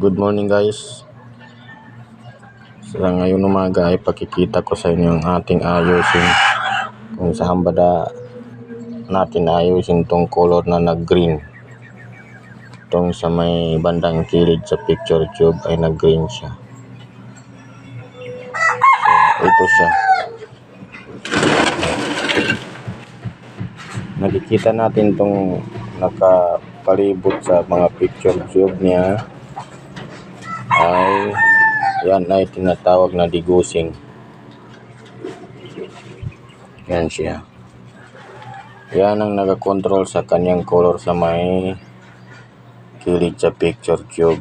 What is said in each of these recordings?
Good morning guys. Sa ngayon umaga ay pakikita ko sa inyo ang ating ayusin. Kung saan ba natin ayusin tong color na nag-green. Itong sa may bandang kilid sa picture tube ay nag-green siya. So, ito siya. Nakikita natin tong nakapalibot sa mga picture tube niya. Yan ay tinatawag na degaussing. Yan siya. Yan ang nagakontrol sa kanyang color sa may kilid sa picture tube.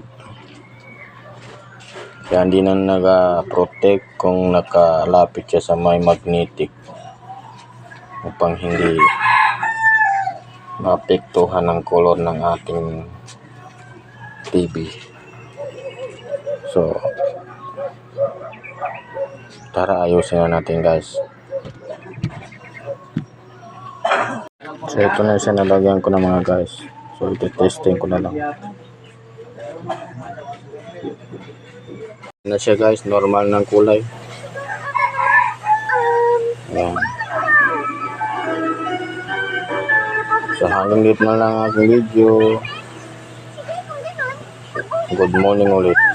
Kaya hindi na nag-protect kung nakalapit siya sa may magnetic upang hindi maapektuhan ang color ng ating TV. So, tara ayusin na natin guys. So ito na yung sinalagyan ko ng mga guys. So iti-testing ko na lang. Na siya guys, normal ng kulay. Ayan. So hanggang dito na lang aking video. Good morning ulit.